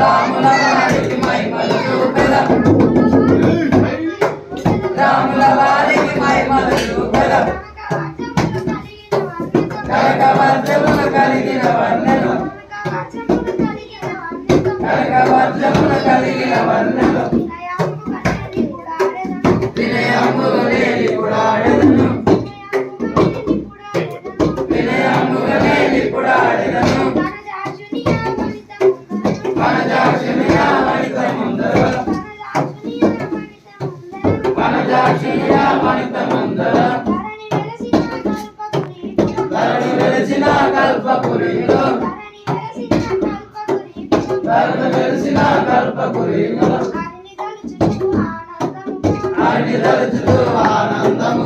రాముల వారికి మహిమలు చూపెదం రాముల వారికి మహిమలు చూపెదం కనకవర్జములు కలిగిన వన్నెలు కనకవర్జములు కలిగిన వన్నెలు వినయములు లేని పుడాడెదను వినయములు లేని పుడాడెదను వనజాక్షునియా వనితముందర వనజాక్షునియా వనితముందర ధరణి వెలిసిన కల్పపురిలో ధరణి వెలిసిన కల్పపురిలో హరిని తలుచుతూ ఆనందము